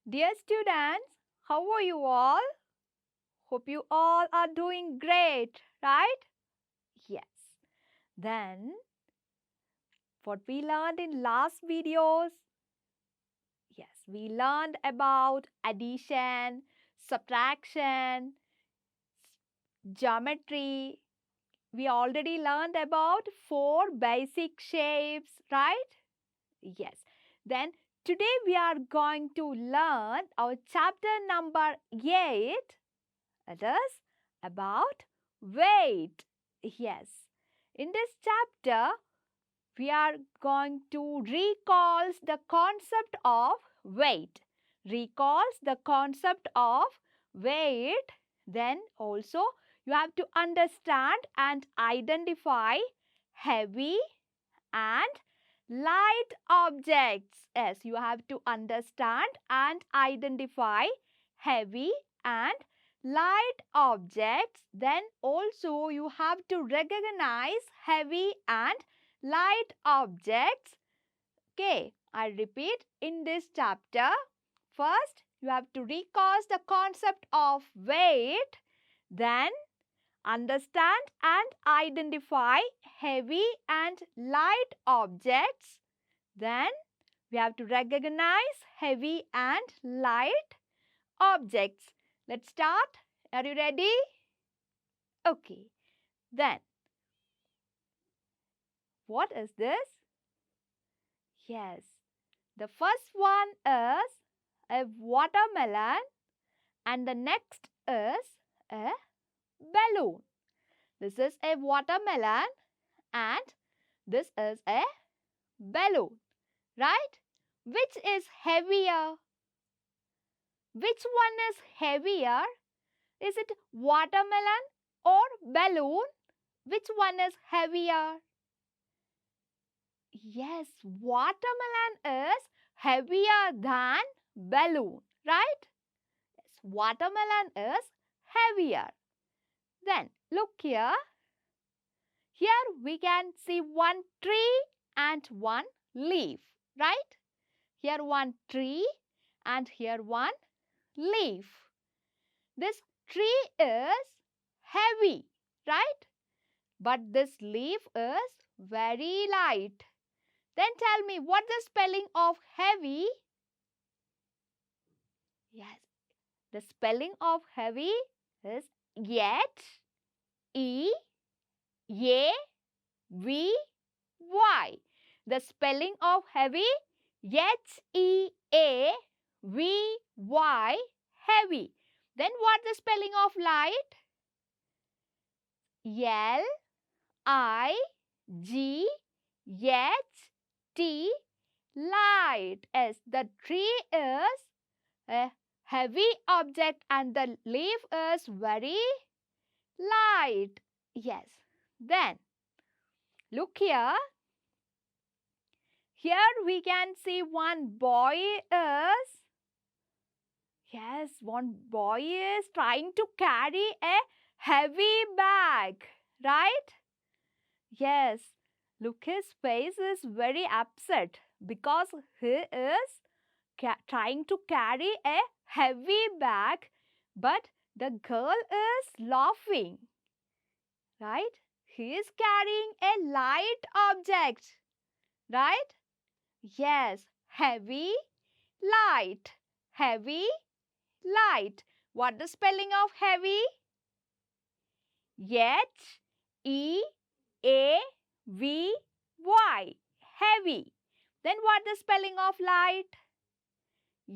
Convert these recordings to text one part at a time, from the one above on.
Dear students, how are you all? Hope you all are doing great, right? Yes. Then, what we learned in last videos? Yes, we learned about addition, subtraction, geometry. We already learned about 4 basic shapes, right? Yes. Then, today we are going to learn our chapter number 8. It is about weight. Yes. In this chapter, we are going to recall the concept of weight. Recalls the concept of weight. Then also you have to understand and identify heavy and light objects. Yes, you have to understand and identify heavy and light objects. Then also you have to recognize heavy and light objects. Okay, I repeat, in this chapter, first you have to recall the concept of weight, then understand and identify heavy and light objects. Then we have to recognize heavy and light objects. Let's start. Are you ready? Okay. Then, what is this? Yes. The first one is a watermelon and the next is a balloon. This is a watermelon and this is a balloon, right? Which is heavier? Which one is heavier? Is it watermelon or balloon? Which one is heavier? Yes, watermelon is heavier than balloon, right? Yes, watermelon is heavier. Then look here. Here we can see one tree and one leaf, right? Here one tree and here one leaf. This tree is heavy, right? But this leaf is very light. Then tell me, what the spelling of heavy? Yes, the spelling of heavy is yet, E, A, V, Y. The spelling of heavy, H, E, A, V, Y, heavy. Then what the spelling of light? L, I, G, H, T, light. Yes, the tree is a heavy object and the leaf is very light. Yes. Then, look here. Here we can see one boy is, yes, one boy is trying to carry a heavy bag, right? Yes, look, his face is very upset because he is trying to carry a heavy bag, but the girl is laughing, right? He is carrying a light object, right? Yes, heavy, light, heavy, light. What the spelling of heavy? H, E, A, V, Y, heavy. Then what the spelling of light?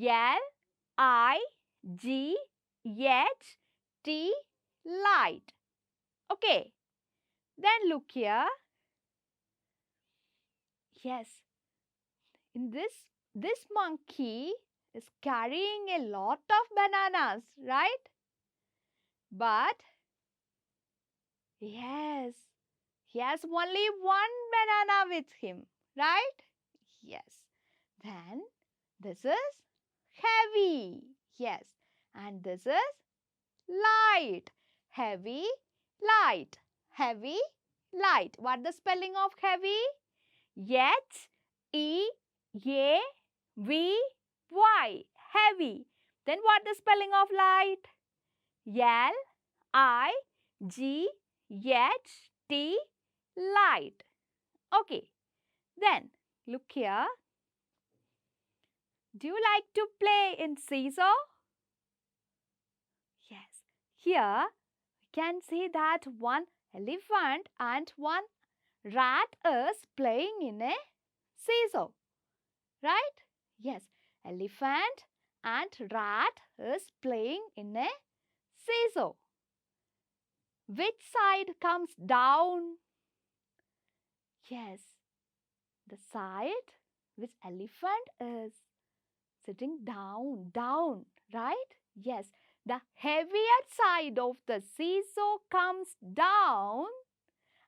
L, I, G, H, T, light. Okay. Then look here. Yes. In this monkey is carrying a lot of bananas, right? But yes, he has only one banana with him, right? Yes. Then this is heavy. Yes. And this is light. Heavy, light. Heavy, light. What the spelling of heavy? H, E, A, V, Y. heavy. Then what the spelling of light? L-I-G-H-T, light. Okay. Then look here. Do you like to play in seesaw? Yes. Here we can see that one elephant and one rat is playing in a seesaw. Right? Yes. Elephant and rat is playing in a seesaw. Which side comes down? Yes. The side which elephant is sitting down, right? Yes, the heavier side of the seesaw comes down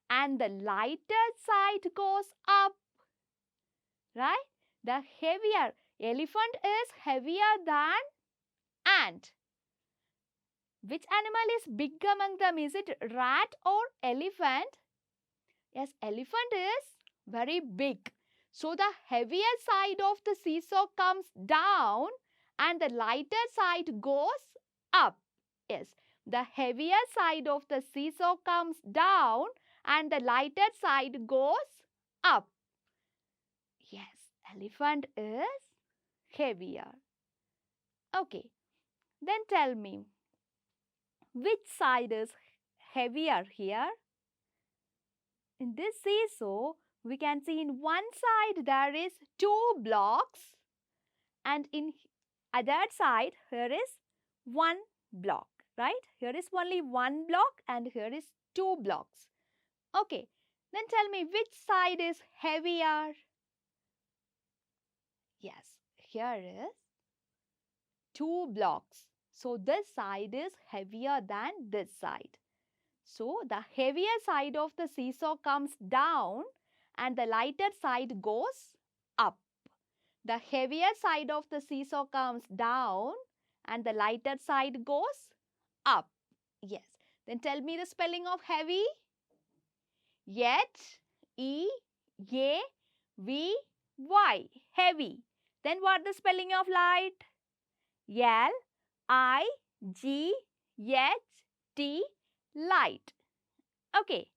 and the lighter side goes up, right? The heavier, elephant is heavier than ant. Which animal is big among them? Is it rat or elephant? Yes, elephant is very big. So the heavier side of the seesaw comes down and the lighter side goes up. Yes, the heavier side of the seesaw comes down and the lighter side goes up. Yes, elephant is heavier. Okay, then tell me, which side is heavier here? In this seesaw, we can see in one side there is 2 blocks and in other side here is 1 block, right? Here is only 1 block and here is 2 blocks. Okay, then tell me which side is heavier? Yes, here is 2 blocks. So this side is heavier than this side. So the heavier side of the seesaw comes down and the lighter side goes up. The heavier side of the seesaw comes down and the lighter side goes up. Yes. Then tell me the spelling of heavy. H-E-A-V-Y. Heavy. Then what the spelling of light? L-I-G-H-T. Light. Okay.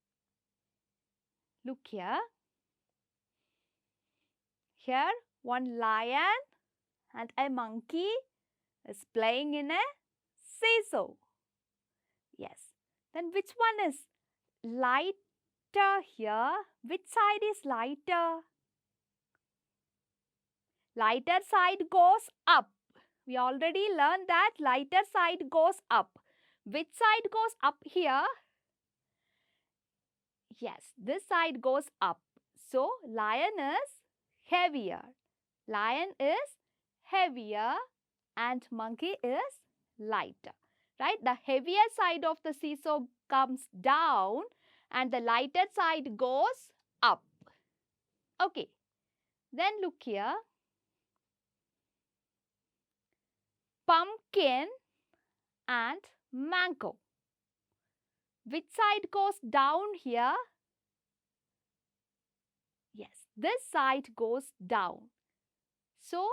Look here. Here one lion and a monkey is playing in a seesaw. Yes. Then which one is lighter here? Which side is lighter? Lighter side goes up. We already learned that lighter side goes up. Which side goes up here? Yes, this side goes up. So, lion is heavier. Lion is heavier and monkey is lighter. Right? The heavier side of the seesaw comes down and the lighter side goes up. Okay. Then look here. Pumpkin and mango. Which side goes down here? Yes, this side goes down. So,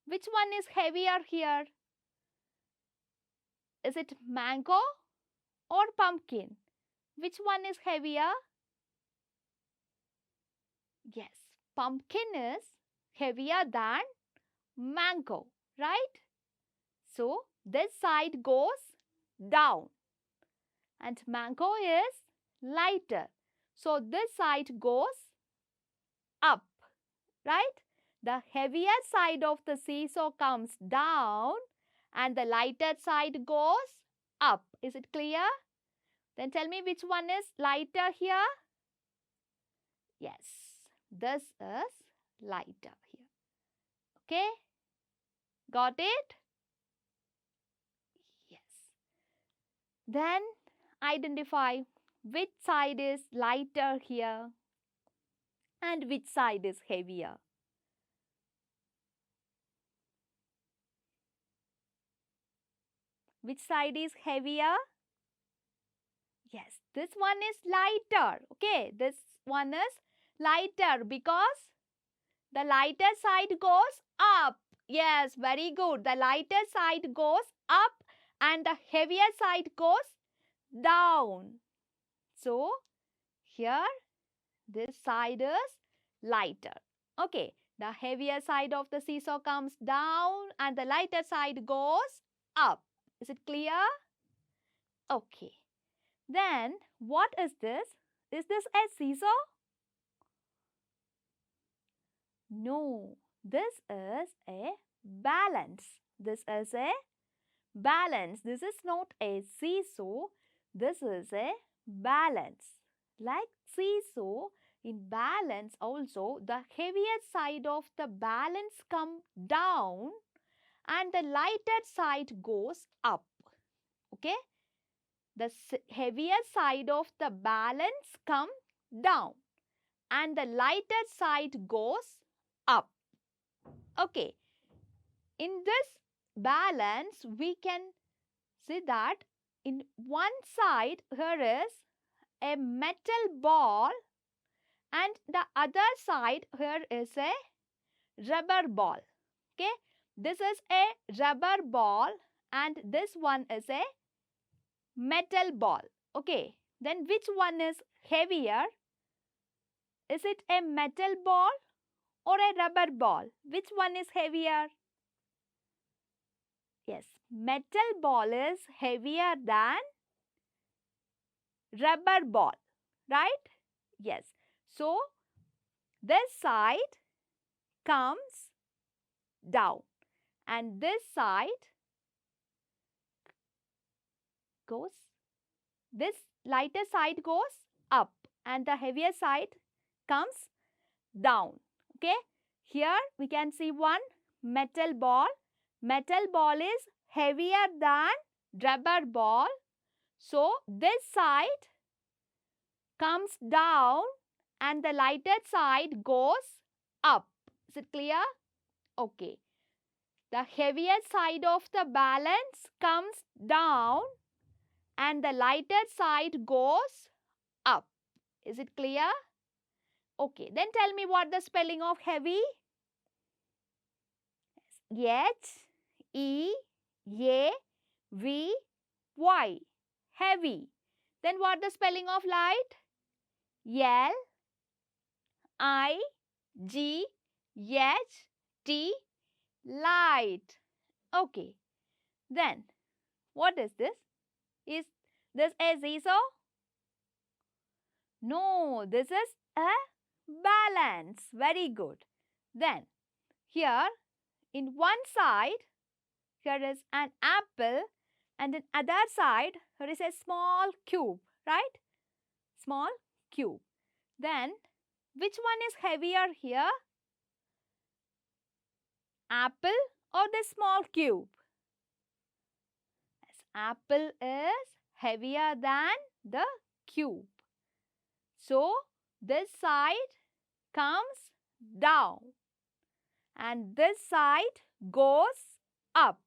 which one is heavier here? Is it mango or pumpkin? Which one is heavier? Yes, pumpkin is heavier than mango, right? So, this side goes down and mango is lighter. So, this side goes up, right? The heavier side of the seesaw comes down and the lighter side goes up. Is it clear? Then tell me which one is lighter here? Yes, this is lighter here. Okay? Got it? Yes. Then identify which side is lighter here and which side is heavier. Which side is heavier? Yes, this one is lighter. Okay, this one is lighter because the lighter side goes up. Yes, very good. The lighter side goes up and the heavier side goes down. So, here this side is lighter. Okay, the heavier side of the seesaw comes down and the lighter side goes up. Is it clear? Okay. Then, what is this? Is this a seesaw? No, this is a balance. This is a balance. This is not a seesaw. This is a balance. Like seesaw, in balance also, the heavier side of the balance come down and the lighter side goes up. Okay? The heavier side of the balance come down and the lighter side goes up. Okay. In this balance, we can see that in one side here is a metal ball and the other side here is a rubber ball. Okay, this is a rubber ball and this one is a metal ball. Okay, then which one is heavier? Is it a metal ball or a rubber ball? Which one is heavier? Yes, metal ball is heavier than rubber ball, right? Yes. So, this side comes down and this side goes, this lighter side goes up and the heavier side comes down. Okay, here we can see one metal ball. Metal ball is heavier than rubber ball. So, this side comes down and the lighter side goes up. Is it clear? Okay. The heavier side of the balance comes down and the lighter side goes up. Is it clear? Okay. Then tell me what the spelling of heavy? H-E-A-V-Y. Heavy. Then what the spelling of light? L-I-G-H-T. Light. Okay. Then, what is this? Is this a seesaw? No, this is a balance. Very good. Then, here in one side, here is an apple and in other side, here is a small cube, right? Small cube. Then, which one is heavier here? Apple or the small cube? Yes, apple is heavier than the cube. So, this side comes down and this side goes up.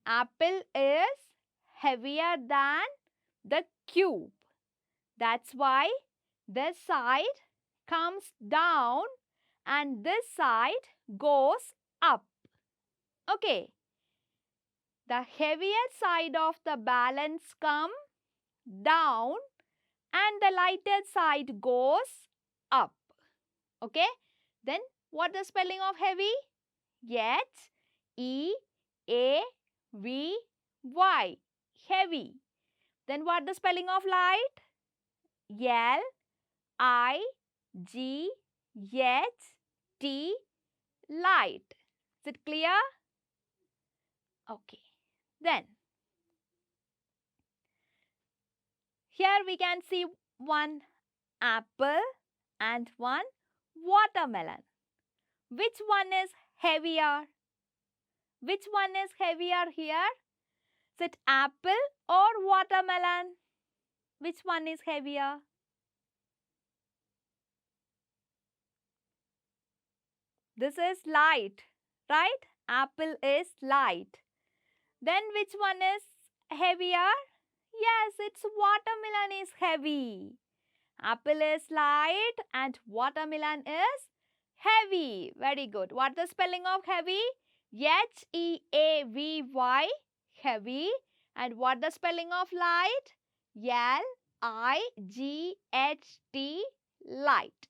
Apple is heavier than the cube. That's why this side comes down and this side goes up. Okay. The heavier side of the balance come down and the lighter side goes up. Okay. Then what the spelling of heavy? H-E-A-V-Y. Heavy. Then what the spelling of light? L-I-G-H-T. Light. Is it clear? Okay. Then, here we can see one apple and one watermelon. Which one is heavier? Which one is heavier here? Is it apple or watermelon? Which one is heavier? This is light, right? Apple is light. Then which one is heavier? Yes, it's watermelon is heavy. Apple is light and watermelon is Heavy. Very good. What's the spelling of heavy? H-E-A-V-Y. Heavy. And what the spelling of light? L-I-G-H-T. Light.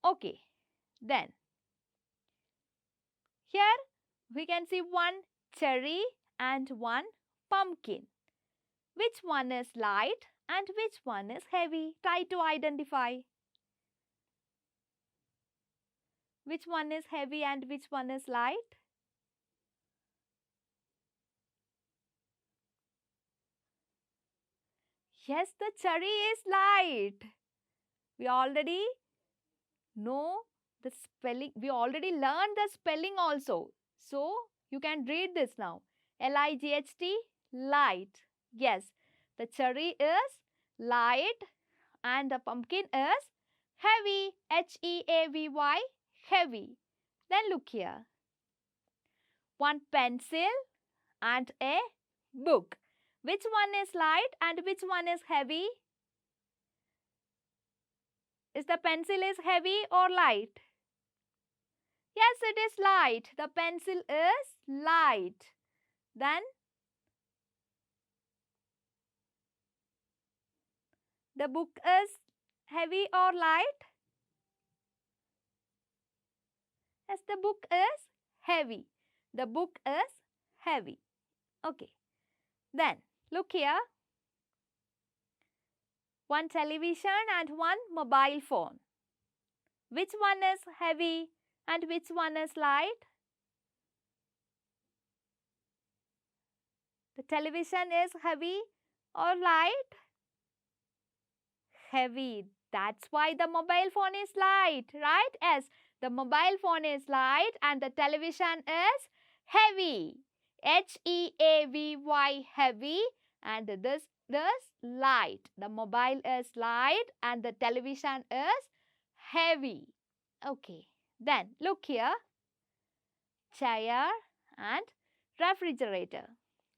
Okay. Then here we can see one cherry and one pumpkin. Which one is light and which one is heavy? Try to identify. Which one is heavy and which one is light? Yes, the cherry is light. We already know the spelling. We already learned the spelling also. So, you can read this now. L-I-G-H-T, light. Yes, the cherry is light and the pumpkin is heavy. H-E-A-V-Y, heavy. Then look here. One pencil and a book. Which one is light and which one is heavy? Is the pencil is heavy or light? Yes, it is light. The pencil is light. Then the book is heavy or light? Yes, the book is heavy. The book is heavy. Okay. Then look here. One television and one mobile phone. Which one is heavy and which one is light? The television is heavy or light? Heavy. That's why the mobile phone is light, right? Yes, the mobile phone is light and the television is heavy. H-E-A-V-Y, heavy, and this light. The mobile is light and the television is heavy. Okay, then look here. Chair and refrigerator.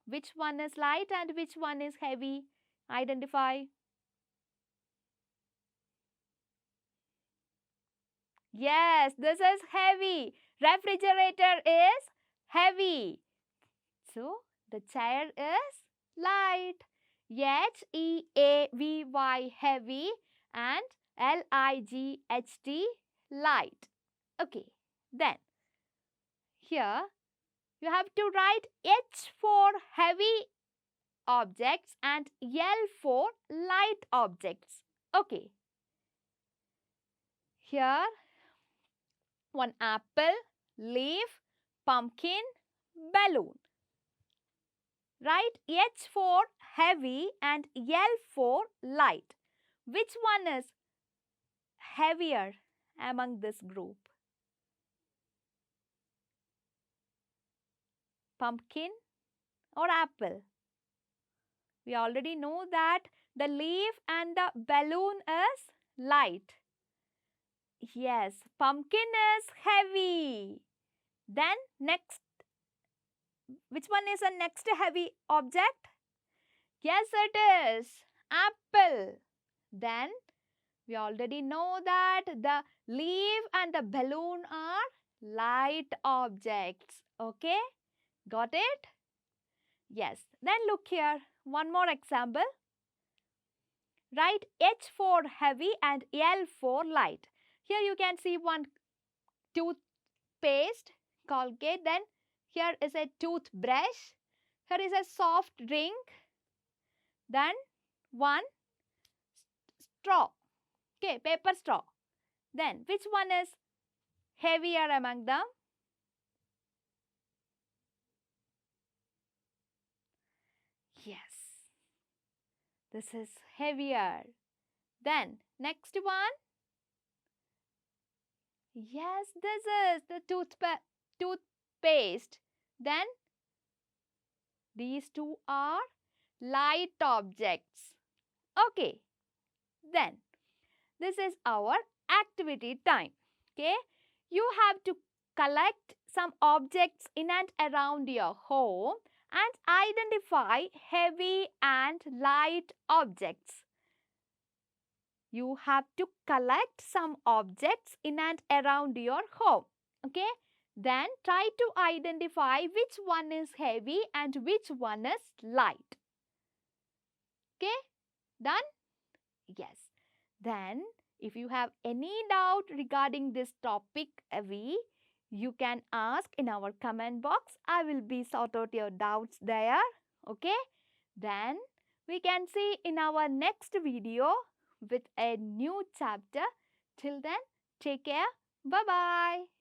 Which one is light and which one is heavy? Identify. Yes, this is heavy. Refrigerator is heavy. So, the chair is light. H-E-A-V-Y, heavy, and L-I-G-H-T, light. Okay, then here you have to write H for heavy objects and L for light objects. Okay, here one apple, leaf, pumpkin, balloon. Write H for heavy and L for light. Which one is heavier among this group? Pumpkin or apple? We already know that the leaf and the balloon is light. Yes, pumpkin is heavy. Then next, which one is the next heavy object? Yes, it is apple. Then we already know that the leaf and the balloon are light objects. Okay, got it? Yes. Then look here, one more example. Write H for heavy and L for light. Here you can see one toothpaste, Colgate. Then here is a toothbrush. Here is a soft drink. Then one straw. Okay, paper straw. Then which one is heavier among them? Yes, this is heavier. Then next one. Yes, this is the toothpaste. Then these two are light objects. Okay, then this is our activity time. Okay, you have to collect some objects in and around your home and identify heavy and light objects. you have to collect some objects in and around your home. Okay? Then try to identify which one is heavy and which one is light. Okay? Done? Yes. Then, if you have any doubt regarding this topic, Avi, you can ask in our comment box. I will be sort out your doubts there. Okay? Then, we can see in our next video with a new chapter. Till then, take care. Bye-bye.